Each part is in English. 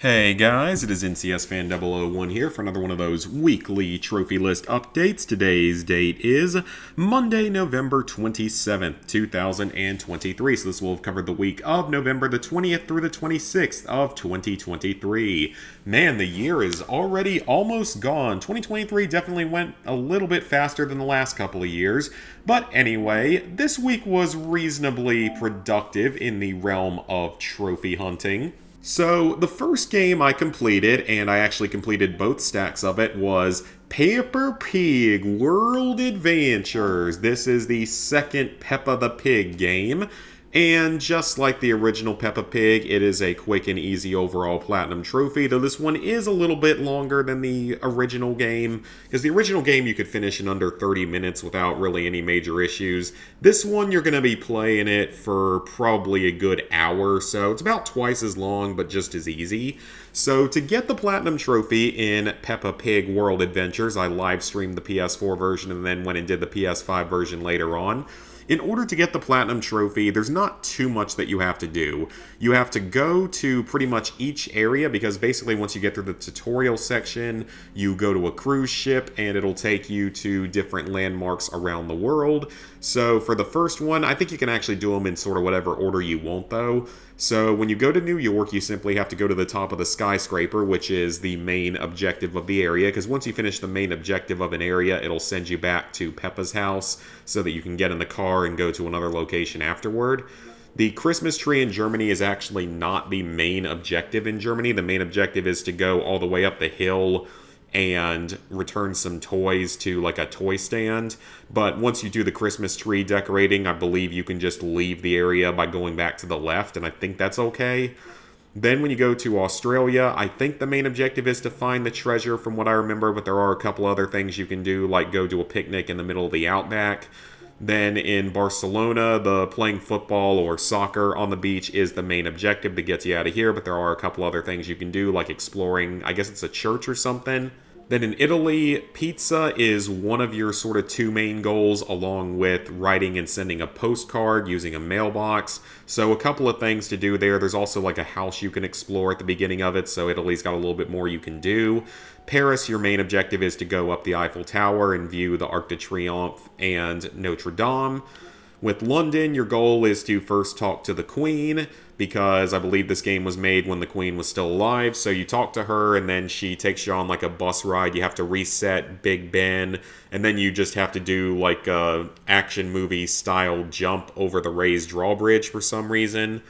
Hey guys, it is NCS Fan 001 here for another one of those weekly trophy list updates. Today's date is Monday, November 27th, 2023. So this will have covered the week of November the 20th through the 26th of 2023. Man, the year is already almost gone. 2023 definitely went a little bit faster than the last couple of years. But anyway, this week was reasonably productive in the realm of trophy hunting. So, the first game I completed, and I actually completed both stacks of it, was Peppa Pig World Adventures. This is the second Peppa the Pig game. And just like the original Peppa Pig, it is a quick and easy overall platinum trophy, though this one is a little bit longer than the original game, because the original game you could finish in under 30 minutes without really any major issues. This one, you're going to be playing it for probably a good hour or so. It's about twice as long, but just as easy. So to get the platinum trophy in Peppa Pig World Adventures, I live streamed the PS4 version and then went and did the PS5 version later on. In order to get the Platinum Trophy, there's not too much that you have to do. You have to go to pretty much each area, because basically once you get through the tutorial section, you go to a cruise ship, and it'll take you to different landmarks around the world. So for the first one, I think you can actually do them in sort of whatever order you want, though. So when you go to New York, you simply have to go to the top of the skyscraper, which is the main objective of the area, because once you finish the main objective of an area, it'll send you back to Peppa's house so that you can get in the car and go to another location afterward. The Christmas tree in Germany is actually not the main objective in Germany. The main objective is to go all the way up the hill and return some toys to like a toy stand. But once you do the Christmas tree decorating, I believe you can just leave the area by going back to the left, and I think that's okay. Then when you go to Australia, I think the main objective is to find the treasure from what I remember, but there are a couple other things you can do, like go to a picnic in the middle of the outback. Then in Barcelona, the playing football or soccer on the beach is the main objective that gets you out of here, but there are a couple other things you can do, like exploring, I guess it's a church or something. Then in Italy, pizza is one of your sort of two main goals, along with writing and sending a postcard using a mailbox. So a couple of things to do there. There's also like a house you can explore at the beginning of it, so Italy's got a little bit more you can do. Paris, your main objective is to go up the Eiffel Tower and view the Arc de Triomphe and Notre Dame. With London, your goal is to first talk to the Queen, because I believe this game was made when the Queen was still alive. So you talk to her, and then she takes you on like a bus ride. You have to reset Big Ben, and then you just have to do like a action movie style jump over the raised drawbridge for some reason.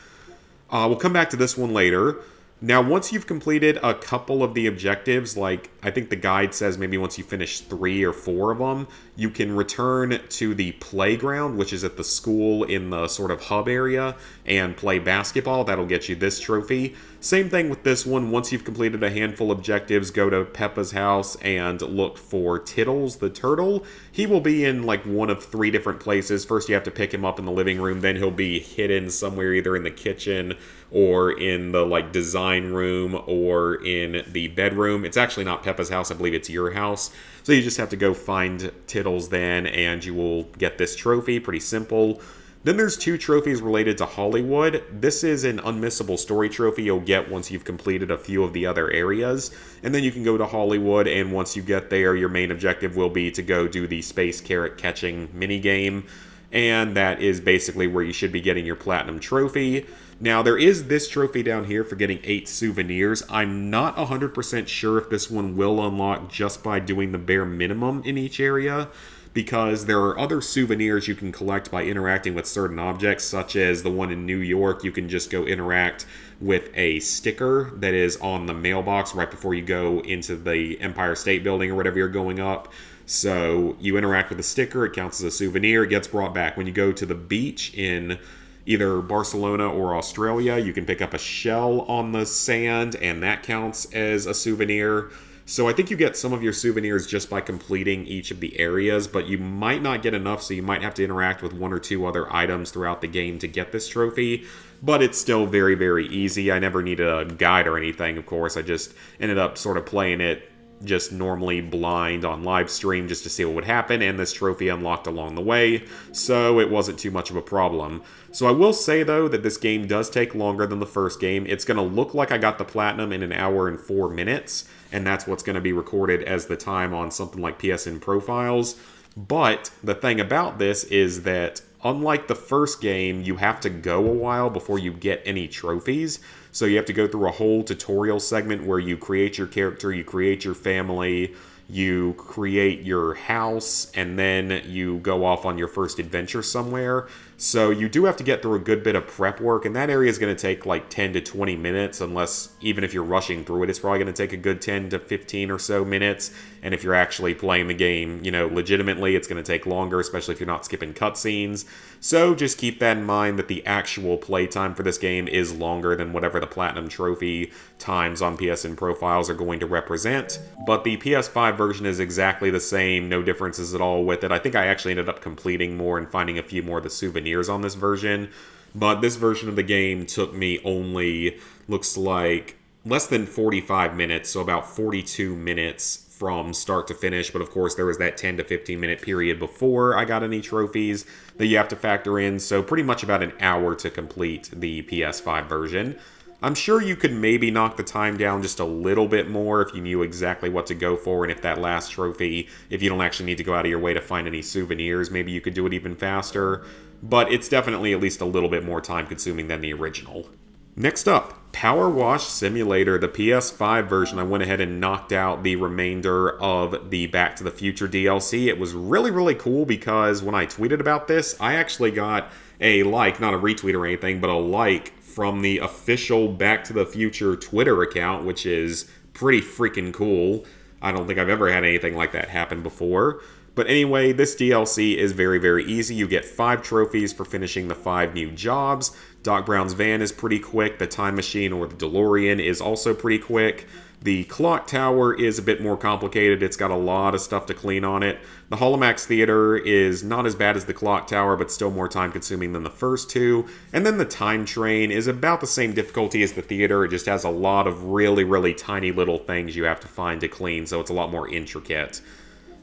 We'll come back to this one later. Now, once you've completed a couple of the objectives, like I think the guide says maybe once you finish 3 or 4 of them, you can return to the playground, which is at the school in the sort of hub area, and play basketball. That'll get you this trophy. Same thing with this one. Once you've completed a handful of objectives, go to Peppa's house and look for Tittles the turtle. He will be in like one of 3 different places. First, you have to pick him up in the living room. Then he'll be hidden somewhere, either in the kitchen or in the like design room or in the bedroom. It's actually not Peppa's house. I believe it's your house. So you just have to go find Tittles then, and you will get this trophy. Pretty simple. Then there's 2 trophies related to Hollywood. This is an unmissable story trophy you'll get once you've completed a few of the other areas. And then you can go to Hollywood, and once you get there, your main objective will be to go do the space carrot catching minigame. And that is basically where you should be getting your platinum trophy. Now, there is this trophy down here for getting 8 souvenirs. I'm not 100% sure if this one will unlock just by doing the bare minimum in each area, because there are other souvenirs you can collect by interacting with certain objects, such as the one in New York. You can just go interact with a sticker that is on the mailbox right before you go into the Empire State Building or whatever you're going up. So you interact with the sticker, it counts as a souvenir, it gets brought back. When you go to the beach in either Barcelona or Australia, you can pick up a shell on the sand, and that counts as a souvenir. So I think you get some of your souvenirs just by completing each of the areas, but you might not get enough, so you might have to interact with 1 or 2 other items throughout the game to get this trophy. But it's still very, very easy. I never needed a guide or anything, of course. I just ended up sort of playing it just normally blind on live stream just to see what would happen, and this trophy unlocked along the way, so it wasn't too much of a problem. So I will say, though, that this game does take longer than the first game. It's going to look like I got the Platinum in an hour and 4 minutes, and that's what's going to be recorded as the time on something like PSN Profiles. But the thing about this is that, unlike the first game, you have to go a while before you get any trophies. So you have to go through a whole tutorial segment where you create your character, you create your family, you create your house, and then you go off on your first adventure somewhere. So you do have to get through a good bit of prep work, and that area is going to take like 10 to 20 minutes, unless, even if you're rushing through it, it's probably going to take a good 10 to 15 or so minutes. And if you're actually playing the game, legitimately, it's going to take longer, especially if you're not skipping cutscenes. So just keep that in mind, that the actual playtime for this game is longer than whatever the Platinum Trophy times on PSN Profiles are going to represent. But the PS5 version is exactly the same, no differences at all with it. I think I actually ended up completing more and finding a few more of the souvenirs on this version, but this version of the game took me only, looks like, less than 45 minutes, so about 42 minutes from start to finish. But of course there was that 10 to 15 minute period before I got any trophies that you have to factor in, so pretty much about an hour to complete the PS5 version. I'm sure you could maybe knock the time down just a little bit more if you knew exactly what to go for, and if that last trophy, if you don't actually need to go out of your way to find any souvenirs, maybe you could do it even faster. But it's definitely at least a little bit more time consuming than the original. Next up, PowerWash Simulator, the PS5 version. I went ahead and knocked out the remainder of the Back to the Future DLC. It was really, really cool because when I tweeted about this, I actually got a like, not a retweet or anything, but a like from the official Back to the Future Twitter account, which is pretty freaking cool. I don't think I've ever had anything like that happen before. But anyway, this DLC is very, very easy. You get 5 trophies for finishing the 5 new jobs. Doc Brown's van is pretty quick. The time machine, or the DeLorean, is also pretty quick. The clock tower is a bit more complicated. It's got a lot of stuff to clean on it. The Holomax Theater is not as bad as the clock tower, but still more time consuming than the first 2. And then the time train is about the same difficulty as the theater. It just has a lot of really, really tiny little things you have to find to clean, so it's a lot more intricate.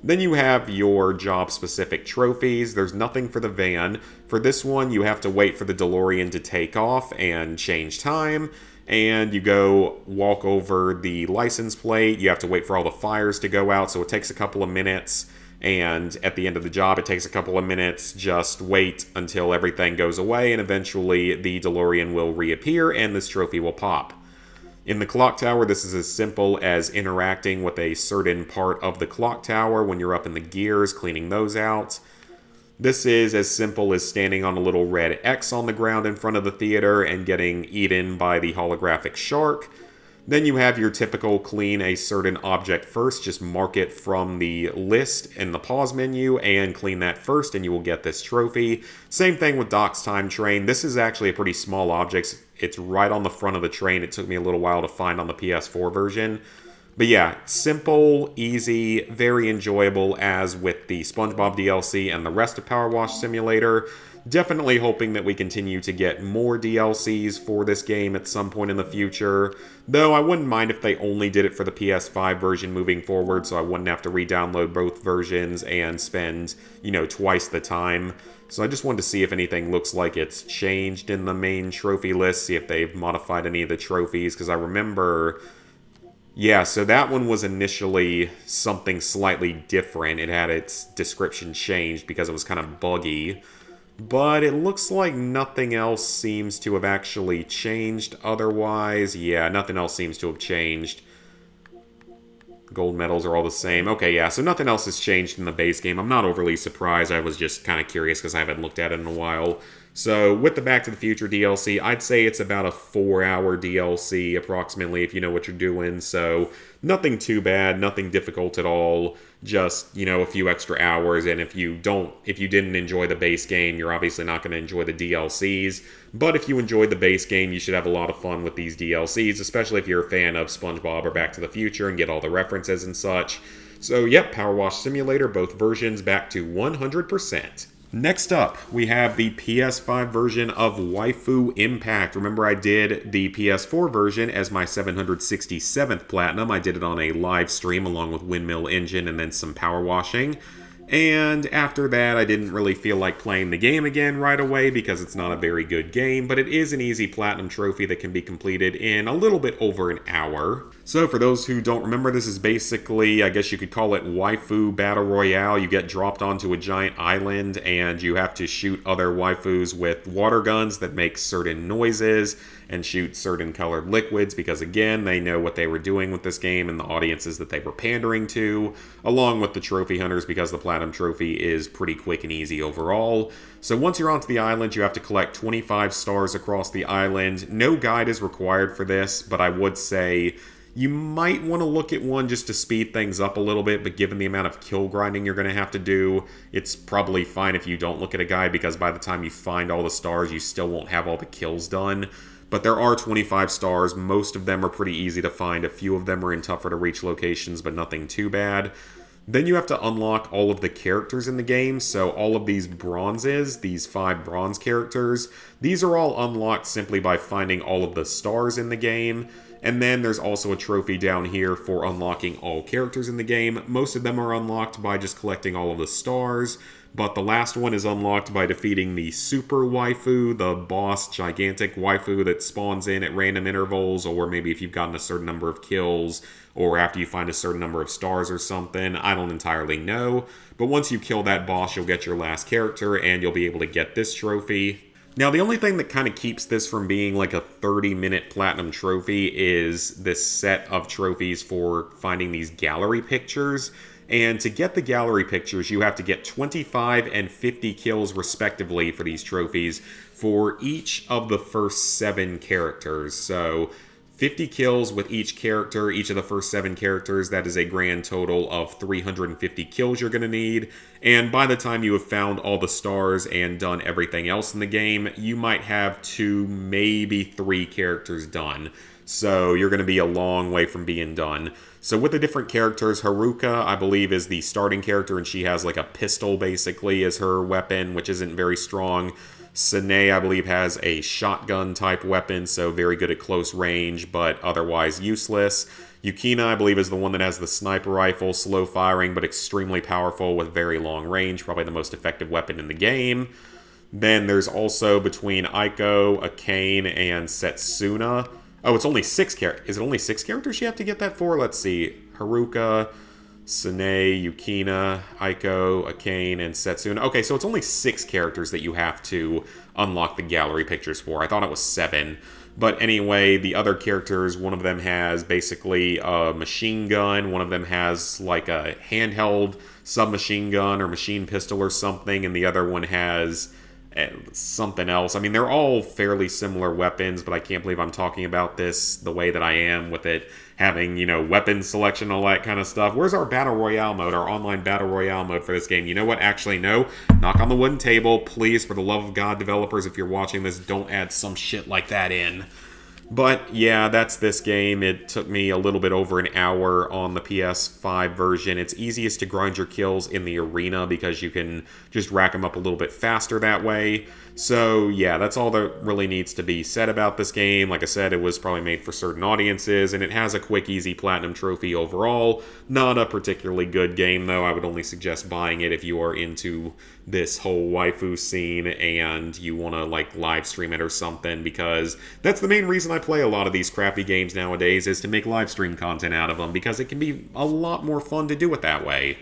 Then you have your job-specific trophies. There's nothing for the van. For this one, you have to wait for the DeLorean to take off and change time. And you go walk over the license plate. You have to wait for all the fires to go out, so it takes a couple of minutes. And at the end of the job, it takes a couple of minutes. Just wait until everything goes away, and eventually the DeLorean will reappear, and this trophy will pop. In the clock tower, this is as simple as interacting with a certain part of the clock tower when you're up in the gears, cleaning those out. This is as simple as standing on a little red X on the ground in front of the theater and getting eaten by the holographic shark. Then you have your typical clean a certain object first. Just mark it from the list in the pause menu and clean that first, and you will get this trophy. Same thing with Doc's time train. This is actually a pretty small object. It's right on the front of the train. It took me a little while to find on the PS4 version. But yeah, simple, easy, very enjoyable, as with the SpongeBob DLC and the rest of PowerWash Simulator. Definitely hoping that we continue to get more DLCs for this game at some point in the future. Though I wouldn't mind if they only did it for the PS5 version moving forward, so I wouldn't have to re-download both versions and spend, twice the time. So I just wanted to see if anything looks like it's changed in the main trophy list, see if they've modified any of the trophies, because I remember... Yeah, so that one was initially something slightly different. It had its description changed because it was kind of buggy. But it looks like nothing else seems to have actually changed otherwise. Yeah, nothing else seems to have changed. Gold medals are all the same. Okay, yeah, so nothing else has changed in the base game. I'm not overly surprised. I was just kind of curious because I haven't looked at it in a while. So with the Back to the Future DLC, I'd say it's about a 4-hour DLC approximately if you know what you're doing. So nothing too bad, nothing difficult at all. Just, a few extra hours. And if you didn't enjoy the base game, you're obviously not going to enjoy the DLCs. But if you enjoyed the base game, you should have a lot of fun with these DLCs, especially if you're a fan of SpongeBob or Back to the Future and get all the references and such. So yep, PowerWash Simulator, both versions back to 100%. Next up, we have the PS5 version of Waifu Impact. Remember, I did the PS4 version as my 767th Platinum. I did it on a live stream along with Windmill Engine and then some power washing. And after that, I didn't really feel like playing the game again right away because it's not a very good game, but it is an easy platinum trophy that can be completed in a little bit over an hour. So for those who don't remember, this is basically, I guess you could call it Waifu Battle Royale. You get dropped onto a giant island and you have to shoot other waifus with water guns that make certain noises and shoot certain colored liquids because, again, they know what they were doing with this game and the audiences that they were pandering to, along with the trophy hunters because the platinum trophy is pretty quick and easy overall. So once you're onto the island, you have to collect 25 stars across the island. No guide is required for this, but I would say you might want to look at one just to speed things up a little bit, but given the amount of kill grinding you're going to have to do, it's probably fine if you don't look at a guide because by the time you find all the stars, you still won't have all the kills done. But there are 25 stars. Most of them are pretty easy to find. A few of them are in tougher to reach locations, but nothing too bad. Then you have to unlock all of the characters in the game. So all of these bronzes, these 5 bronze characters, these are all unlocked simply by finding all of the stars in the game. And then there's also a trophy down here for unlocking all characters in the game. Most of them are unlocked by just collecting all of the stars. But the last one is unlocked by defeating the Super Waifu, the boss gigantic waifu that spawns in at random intervals, or maybe if you've gotten a certain number of kills, or after you find a certain number of stars or something. I don't entirely know. But once you kill that boss, you'll get your last character, and you'll be able to get this trophy. Now, the only thing that kind of keeps this from being like a 30-minute platinum trophy is this set of trophies for finding these gallery pictures. And to get the gallery pictures, you have to get 25 and 50 kills respectively for these trophies for each of the first 7 characters. So 50 kills with each character, each of the first 7 characters. That is a grand total of 350 kills you're going to need. And by the time you have found all the stars and done everything else in the game, you might have 2, maybe 3 characters done. So you're going to be a long way from being done. So with the different characters, Haruka, I believe, is the starting character, and she has like a pistol, basically, as her weapon, which isn't very strong. Sine, I believe, has a shotgun-type weapon, so very good at close range, but otherwise useless. Yukina, I believe, is the one that has the sniper rifle, slow firing, but extremely powerful with very long range, probably the most effective weapon in the game. Then there's also, between Aiko, Akane, and Setsuna... Oh, it's only 6 characters. Is it only 6 characters you have to get that for? Let's see. Haruka, Sune, Yukina, Aiko, Akane, and Setsuna. Okay, so it's only 6 characters that you have to unlock the gallery pictures for. I thought it was 7. But anyway, the other characters, one of them has basically a machine gun. One of them has like a handheld submachine gun or machine pistol or something. And the other one has... something else. I mean, they're all fairly similar weapons, but I can't believe I'm talking about this the way that I am with it having, you know, weapon selection, all that kind of stuff. Where's our Battle Royale mode, our online Battle Royale mode for this game? You know what? Actually, no. Knock on the wooden table. Please, for the love of God, developers, if you're watching this, don't add some shit like that in. But yeah, that's this game. It took me a little bit over an hour on the PS5 version. It's easiest to grind your kills in the arena because you can just rack them up a little bit faster that way. So yeah, that's all that really needs to be said about this game. Like I said, it was probably made for certain audiences, and it has a quick, easy platinum trophy overall. Not a particularly good game, though. I would only suggest buying it if you are into this whole waifu scene and you want to like live stream it or something, because that's the main reason I play a lot of these crappy games nowadays, is to make live stream content out of them, because it can be a lot more fun to do it that way.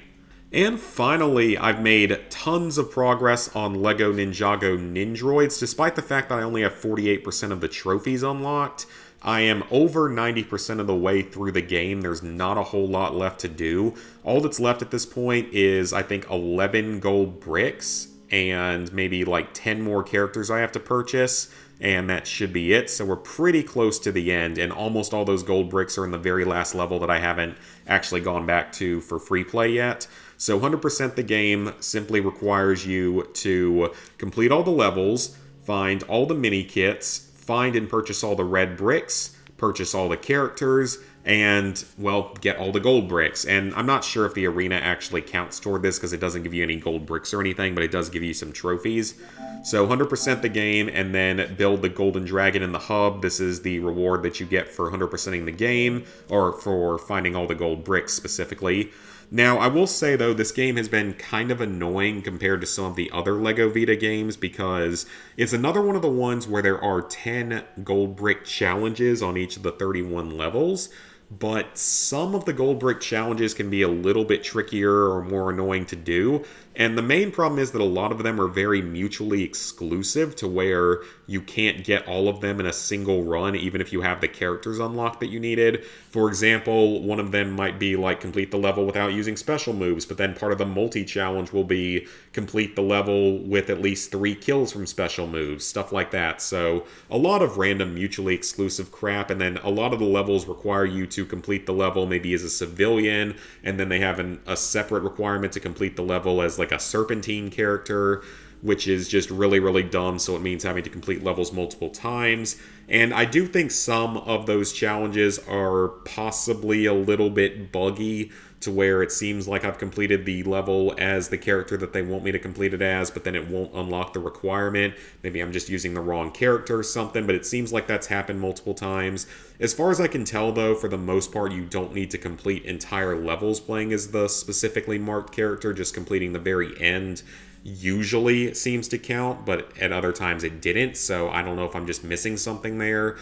And finally, I've made tons of progress on LEGO Ninjago Nindroids. Despite the fact that I only have 48% of the trophies unlocked, I am over 90% of the way through the game. There's not a whole lot left to do. All that's left at this point is, I think, 11 gold bricks and maybe like 10 more characters I have to purchase, and that should be it. So we're pretty close to the end, and almost all those gold bricks are in the very last level that I haven't actually gone back to for free play yet. So 100% the game simply requires you to complete all the levels, find all the mini kits, find and purchase all the red bricks, purchase all the characters, and, well, get all the gold bricks. And I'm not sure if the arena actually counts toward this because it doesn't give you any gold bricks or anything, but it does give you some trophies. So 100% the game, and then build the golden dragon in the hub. This is the reward that you get for 100%ing the game, or for finding all the gold bricks specifically. Now, I will say, though, this game has been kind of annoying compared to some of the other LEGO Vita games because it's another one of the ones where there are 10 gold brick challenges on each of the 31 levels, but some of the gold brick challenges can be a little bit trickier or more annoying to do. And the main problem is that a lot of them are very mutually exclusive to where you can't get all of them in a single run, even if you have the characters unlocked that you needed. For example, one of them might be like complete the level without using special moves, but then part of the multi-challenge will be complete the level with at least 3 kills from special moves, stuff like that. So a lot of random mutually exclusive crap, and then a lot of the levels require you to complete the level maybe as a civilian, and then they have a separate requirement to complete the level as like a serpentine character, which is just really, really dumb, so it means having to complete levels multiple times. And I do think some of those challenges are possibly a little bit buggy, to where it seems like I've completed the level as the character that they want me to complete it as, but then it won't unlock the requirement. Maybe I'm just using the wrong character or something, but it seems like that's happened multiple times. As far as I can tell, though, for the most part, you don't need to complete entire levels playing as the specifically marked character. Just completing the very end usually seems to count, but at other times it didn't, so I don't know if I'm just missing something there.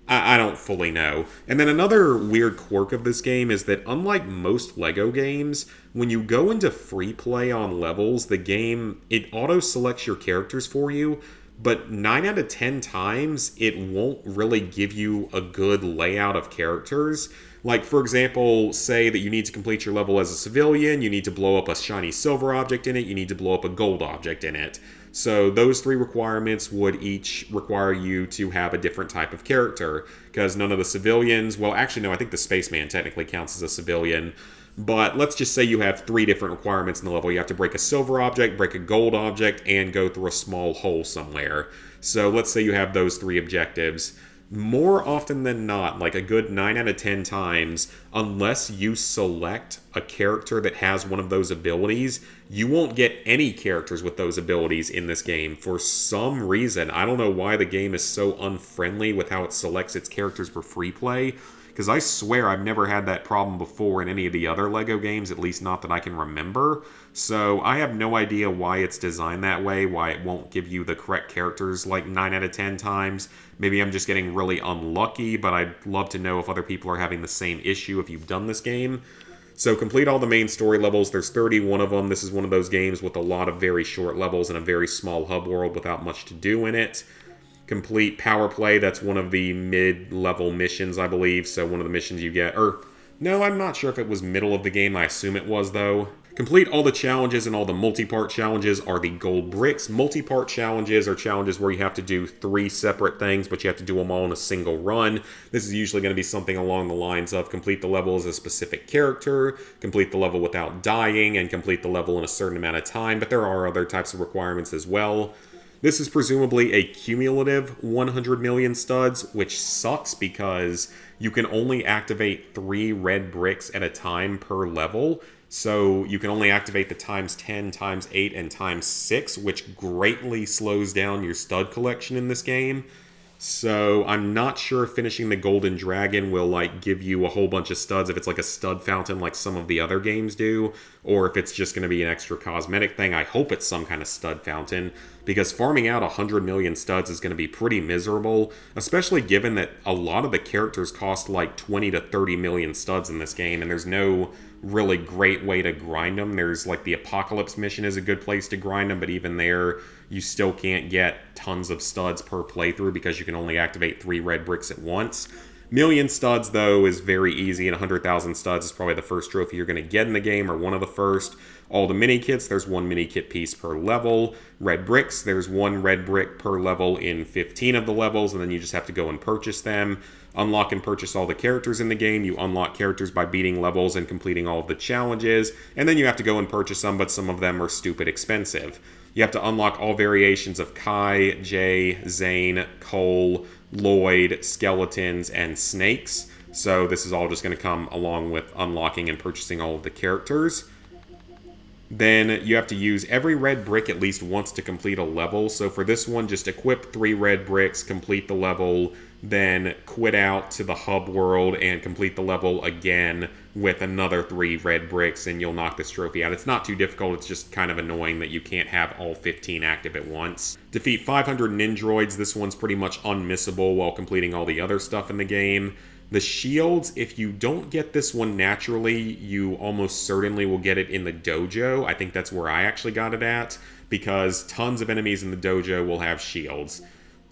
I don't fully know. And then another weird quirk of this game is that unlike most LEGO games, when you go into free play on levels, the game, it auto-selects your characters for you, but 9 out of 10 times, it won't really give you a good layout of characters. Like, for example, say that you need to complete your level as a civilian, you need to blow up a shiny silver object in it, you need to blow up a gold object in it. So those 3 requirements would each require you to have a different type of character, because none of the civilians, well, actually, no, I think the spaceman technically counts as a civilian, but let's just say you have 3 different requirements in the level. You have to break a silver object, break a gold object, and go through a small hole somewhere. So let's say you have those 3 objectives. More often than not, like a good 9 out of 10 times, unless you select a character that has one of those abilities, you won't get any characters with those abilities in this game. For some reason, I don't know why the game is so unfriendly with how it selects its characters for free play, because I swear I've never had that problem before in any of the other LEGO games, at least not that I can remember. So I have no idea why it's designed that way, why it won't give you the correct characters like 9 out of 10 times. Maybe I'm just getting really unlucky, but I'd love to know if other people are having the same issue if you've done this game. So complete all the main story levels. There's 31 of them. This is one of those games with a lot of very short levels and a very small hub world without much to do in it. Complete Power Play. That's one of the mid-level missions, I believe. So one of the missions you get, or no, I'm not sure if it was middle of the game. I assume it was, though. Complete all the challenges, and all the multi-part challenges are the gold bricks. Multi-part challenges are challenges where you have to do 3 separate things, but you have to do them all in a single run. This is usually going to be something along the lines of complete the level as a specific character, complete the level without dying, and complete the level in a certain amount of time, but there are other types of requirements as well. This is presumably a cumulative 100 million studs, which sucks because you can only activate 3 red bricks at a time per level. So you can only activate the times 10, times 8, and times 6, which greatly slows down your stud collection in this game. So I'm not sure if finishing the Golden Dragon will like give you a whole bunch of studs, if it's like a stud fountain like some of the other games do, or if it's just going to be an extra cosmetic thing. I hope it's some kind of stud fountain, because farming out 100 million studs is going to be pretty miserable, especially given that a lot of the characters cost like 20 to 30 million studs in this game, and there's no really great way to grind them. There's like the Apocalypse mission is a good place to grind them, but even there, you still can't get tons of studs per playthrough because you can only activate 3 red bricks at once. Million studs, though, is very easy, and 100,000 studs is probably the first trophy you're going to get in the game, or one of the first. All the mini-kits, there's 1 mini-kit piece per level. Red bricks, there's 1 red brick per level in 15 of the levels, and then you just have to go and purchase them. Unlock and purchase all the characters in the game. You unlock characters by beating levels and completing all of the challenges, and then you have to go and purchase them, but some of them are stupid expensive. You have to unlock all variations of Kai, Jay, Zane, Cole, Lloyd, skeletons, and snakes. So this is all just going to come along with unlocking and purchasing all of the characters. Then you have to use every red brick at least once to complete a level. So for this one, just equip 3 red bricks, complete the level, then quit out to the hub world and complete the level again with another 3 red bricks, and you'll knock this trophy out. It's not too difficult, it's just kind of annoying that you can't have all 15 active at once. Defeat 500 Nindroids. This one's pretty much unmissable while completing all the other stuff in the game. The shields, if you don't get this one naturally, you almost certainly will get it in the dojo. I think that's where I actually got it at, because tons of enemies in the dojo will have shields.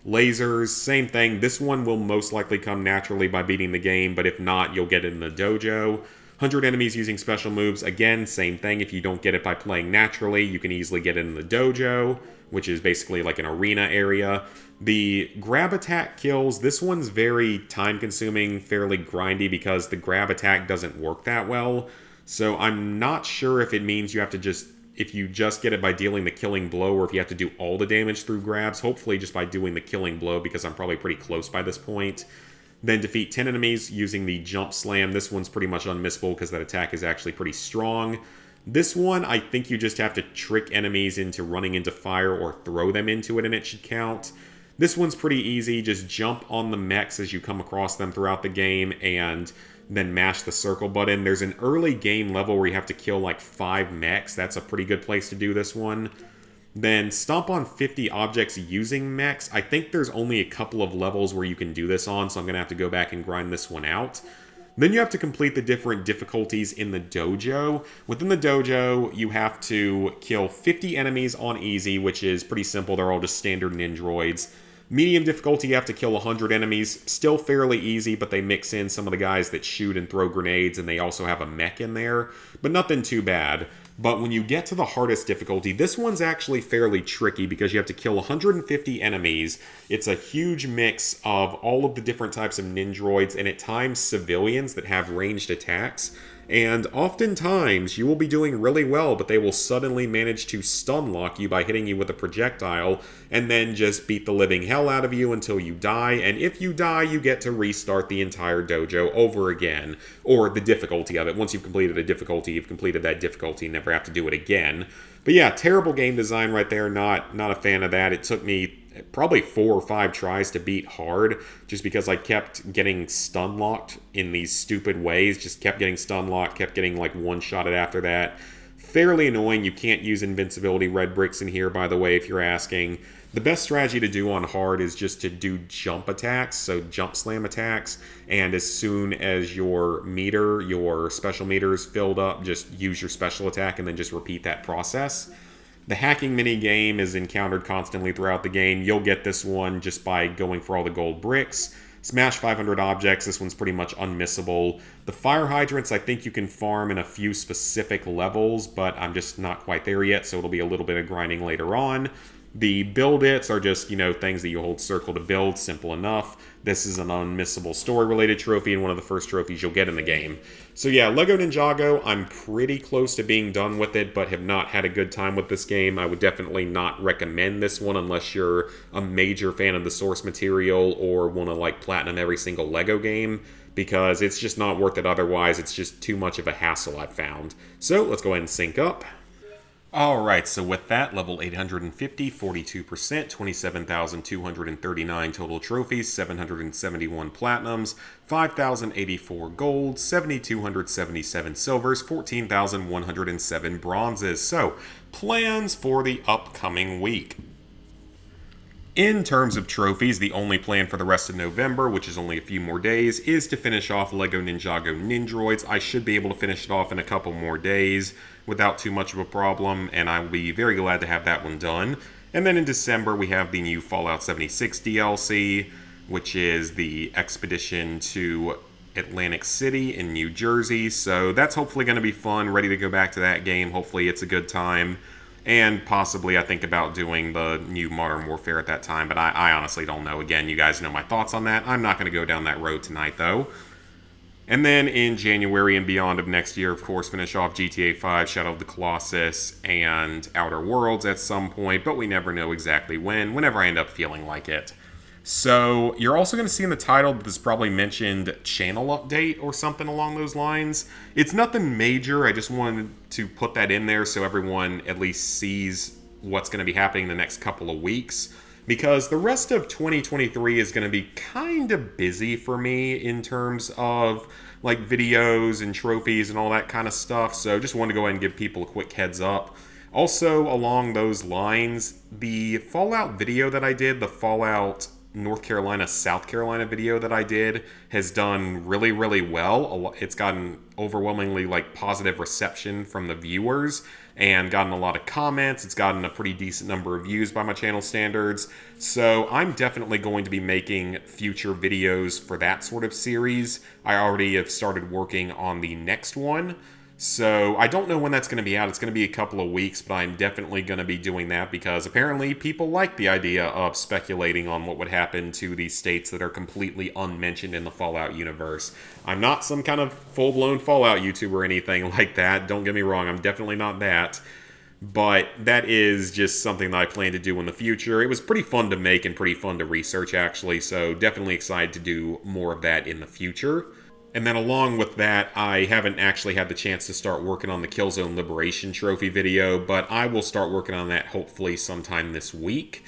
Lasers, same thing. This one will most likely come naturally by beating the game, but if not, you'll get it in the dojo. 100 enemies using special moves, again, same thing. If you don't get it by playing naturally, you can easily get it in the dojo, which is basically like an arena area. The grab attack kills, this one's very time-consuming, fairly grindy, because the grab attack doesn't work that well. So I'm not sure if it means you have to just, if you just get it by dealing the killing blow, or if you have to do all the damage through grabs. Hopefully just by doing the killing blow, because I'm probably pretty close by this point. Then defeat 10 enemies using the jump slam. This one's pretty much unmissable because that attack is actually pretty strong. This one, I think you just have to trick enemies into running into fire or throw them into it and it should count. This one's pretty easy. Just jump on the mechs as you come across them throughout the game and then mash the circle button. There's an early game level where you have to kill like 5 mechs. That's a pretty good place to do this one. Then stomp on 50 objects using mechs. I think there's only a couple of levels where you can do this on, so I'm going to have to go back and grind this one out. Then you have to complete the different difficulties in the dojo. Within the dojo, you have to kill 50 enemies on easy, which is pretty simple. They're all just standard Nindroids. Medium difficulty, you have to kill 100 enemies. Still fairly easy, but they mix in some of the guys that shoot and throw grenades, and they also have a mech in there. But nothing too bad. But when you get to the hardest difficulty, this one's actually fairly tricky because you have to kill 150 enemies. It's a huge mix of all of the different types of Nindroids, and at times civilians that have ranged attacks. And oftentimes, you will be doing really well, but they will suddenly manage to stun lock you by hitting you with a projectile, and then just beat the living hell out of you until you die. And if you die, you get to restart the entire dojo over again, or the difficulty of it. Once you've completed a difficulty, you've completed that difficulty, and never have to do it again. But yeah, terrible game design right there. Not a fan of that. It took me probably 4 or 5 tries to beat hard, just because I kept getting stun locked in these stupid ways. Just kept getting stun locked, kept getting like one-shotted after that. Fairly annoying. You can't use invincibility red bricks in here, by the way, if you're asking. The best strategy to do on hard is just to do jump attacks, so jump slam attacks, and as soon as your meter, your special meter is filled up, just use your special attack and then just repeat that process. The hacking mini game is encountered constantly throughout the game. You'll get this one just by going for all the gold bricks. Smash 500 objects. This one's pretty much unmissable. The fire hydrants, I think you can farm in a few specific levels, but I'm just not quite there yet, so it'll be a little bit of grinding later on. The build its are just, things that you hold circle to build. Simple enough. This is an unmissable story-related trophy and one of the first trophies you'll get in the game. So yeah, LEGO Ninjago, I'm pretty close to being done with it, but have not had a good time with this game. I would definitely not recommend this one unless you're a major fan of the source material or want to platinum every single LEGO game, because it's just not worth it otherwise. It's just too much of a hassle, I've found. So let's go ahead and sync up. Alright, so with that, level 850, 42%, 27,239 total trophies, 771 platinums, 5,084 golds, 7,277 silvers, 14,107 bronzes. So, plans for the upcoming week. In terms of trophies, the only plan for the rest of November, which is only a few more days, is to finish off LEGO Ninjago Nindroids. I should be able to finish it off in a couple more days without too much of a problem, and I will be very glad to have that one done. And then in December, we have the new Fallout 76 DLC, which is the expedition to Atlantic City in New Jersey. So that's hopefully going to be fun, ready to go back to that game. Hopefully it's a good time. And possibly I think about doing the new Modern Warfare at that time, but I honestly don't know. Again, you guys know my thoughts on that. I'm not going to go down that road tonight, though. And then in January and beyond of next year, of course, finish off GTA 5, Shadow of the Colossus, and Outer Worlds at some point, but we never know exactly when, whenever I end up feeling like it. So you're also going to see in the title that this probably mentioned channel update or something along those lines. It's nothing major. I just wanted to put that in there so everyone at least sees what's going to be happening the next couple of weeks. Because the rest of 2023 is going to be kind of busy for me in terms of like videos and trophies and all that kind of stuff. So just wanted to go ahead and give people a quick heads up. Also, along those lines, the Fallout video that I did, the Fallout North Carolina, South Carolina video that I did has done really, really well. It's gotten overwhelmingly like positive reception from the viewers and gotten a lot of comments. It's gotten a pretty decent number of views by my channel standards. So I'm definitely going to be making future videos for that sort of series. I already have started working on the next one. So I don't know when that's going to be out. It's going to be a couple of weeks, but I'm definitely going to be doing that because apparently people like the idea of speculating on what would happen to these states that are completely unmentioned in the Fallout universe. I'm not some kind of full-blown Fallout YouTuber or anything like that. Don't get me wrong, I'm definitely not that. But that is just something that I plan to do in the future. It was pretty fun to make and pretty fun to research, actually, so definitely excited to do more of that in the future. And then along with that, I haven't actually had the chance to start working on the Killzone Liberation Trophy video, but I will start working on that hopefully sometime this week.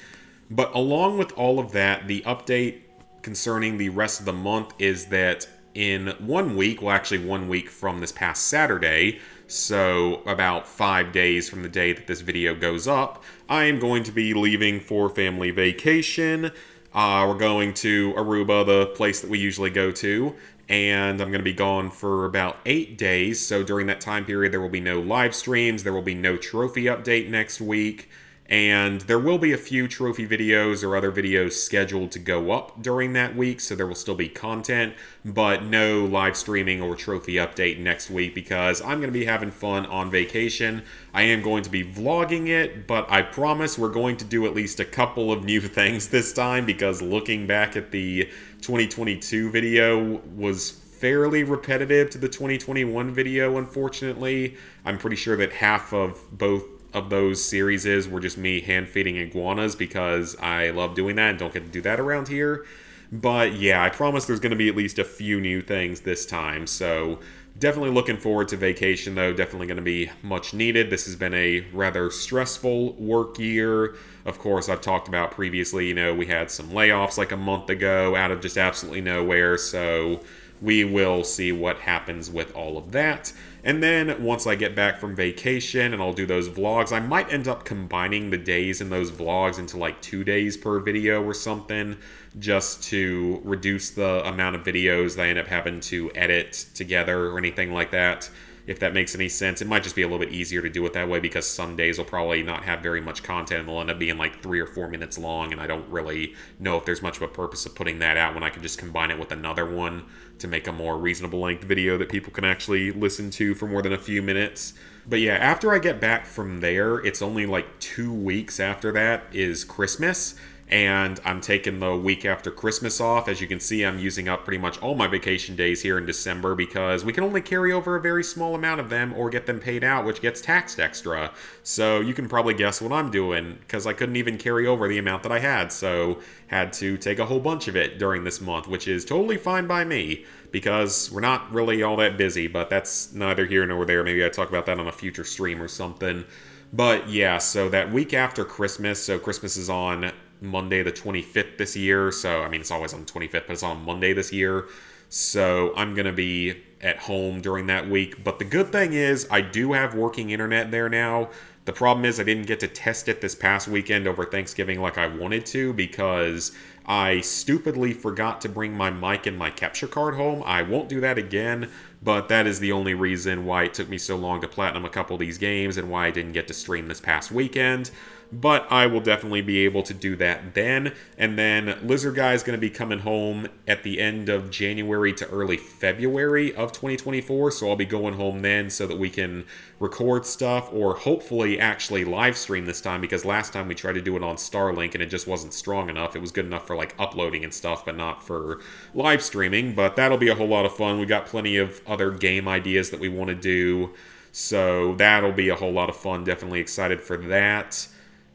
But along with all of that, the update concerning the rest of the month is that in 1 week, well actually 1 week from this past Saturday, so about 5 days from the day that this video goes up, I am going to be leaving for family vacation. We're going to Aruba, the place that we usually go to, and I'm going to be gone for about 8 days, so during that time period there will be no live streams, there will be no trophy update next week, and there will be a few trophy videos or other videos scheduled to go up during that week, so there will still be content, but no live streaming or trophy update next week because I'm going to be having fun on vacation. I am going to be vlogging it, but I promise we're going to do at least a couple of new things this time because looking back at the 2022 video was fairly repetitive to the 2021 video, unfortunately. I'm pretty sure that half of both of those series were just me hand feeding iguanas because I love doing that and don't get to do that around here. But yeah, I promise there's going to be at least a few new things this time, so definitely looking forward to vacation though, definitely going to be much needed. This has been a rather stressful work year. Of course, I've talked about previously, we had some layoffs like a month ago out of just absolutely nowhere, so we will see what happens with all of that. And then once I get back from vacation and I'll do those vlogs, I might end up combining the days in those vlogs into like 2 days per video or something, just to reduce the amount of videos that I end up having to edit together or anything like that. If that makes any sense. It might just be a little bit easier to do it that way because some days will probably not have very much content and they'll end up being like 3 or 4 minutes long, and I don't really know if there's much of a purpose of putting that out when I could just combine it with another one to make a more reasonable length video that people can actually listen to for more than a few minutes. But yeah, after I get back from there, it's only like 2 weeks after that is Christmas. And I'm taking the week after Christmas off. As you can see, I'm using up pretty much all my vacation days here in December because we can only carry over a very small amount of them or get them paid out, which gets taxed extra. So you can probably guess what I'm doing because I couldn't even carry over the amount that I had. So had to take a whole bunch of it during this month, which is totally fine by me because we're not really all that busy, but that's neither here nor there. Maybe I talk about that on a future stream or something. But yeah, so that week after Christmas, so Christmas is on Monday the 25th this year, so I mean it's always on the 25th, but it's on Monday this year, so I'm gonna be at home during that week. But the good thing is I do have working internet there now. The problem is I didn't get to test it this past weekend over Thanksgiving like I wanted to because I stupidly forgot to bring my mic and my capture card home. I won't do that again, but that is the only reason why it took me so long to platinum a couple of these games and why I didn't get to stream this past weekend. But I will definitely be able to do that then. And then Lizard Guy is going to be coming home at the end of January to early February of 2024. So I'll be going home then so that we can record stuff or hopefully actually live stream this time, because last time we tried to do it on Starlink and it just wasn't strong enough. It was good enough for like uploading and stuff, but not for live streaming. But that'll be a whole lot of fun. We got plenty of other game ideas that we want to do. So that'll be a whole lot of fun. Definitely excited for that.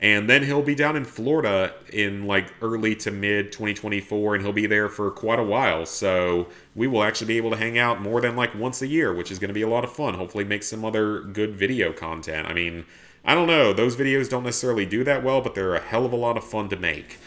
And then he'll be down in Florida in like early to mid 2024, and he'll be there for quite a while. So we will actually be able to hang out more than like once a year, which is going to be a lot of fun. Hopefully make some other good video content. I mean, I don't know. Those videos don't necessarily do that well, but they're a hell of a lot of fun to make.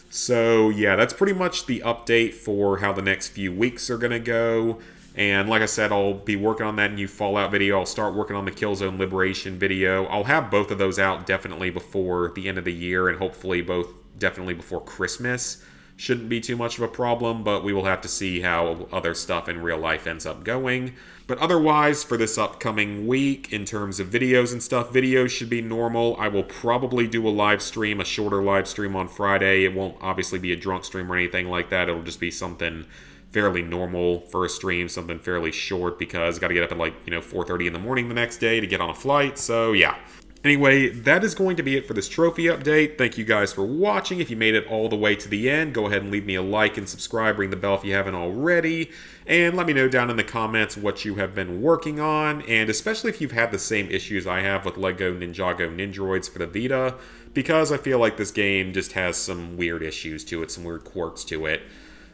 So yeah, that's pretty much the update for how the next few weeks are going to go. And like I said, I'll be working on that new Fallout video. I'll start working on the Killzone Liberation video. I'll have both of those out definitely before the end of the year, and hopefully both definitely before Christmas. Shouldn't be too much of a problem, but we will have to see how other stuff in real life ends up going. But otherwise, for this upcoming week, in terms of videos and stuff, videos should be normal. I will probably do a live stream, a shorter live stream on Friday. It won't obviously be a drunk stream or anything like that. It'll just be something fairly normal for a stream, something fairly short, because I got to get up at like, 4:30 in the morning the next day to get on a flight. So yeah. Anyway, that is going to be it for this trophy update. Thank you guys for watching. If you made it all the way to the end, go ahead and leave me a like and subscribe. Ring the bell if you haven't already. And let me know down in the comments what you have been working on. And especially if you've had the same issues I have with LEGO Ninjago Nindroids for the Vita. Because I feel like this game just has some weird issues to it, some weird quirks to it.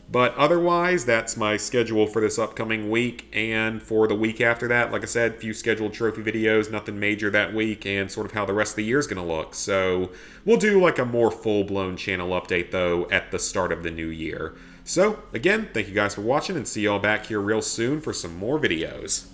But otherwise, that's my schedule for this upcoming week, and for the week after that, like I said, a few scheduled trophy videos, nothing major that week, and sort of how the rest of the year is going to look. So we'll do like a more full-blown channel update, though, at the start of the new year. So, again, thank you guys for watching, and see y'all back here real soon for some more videos.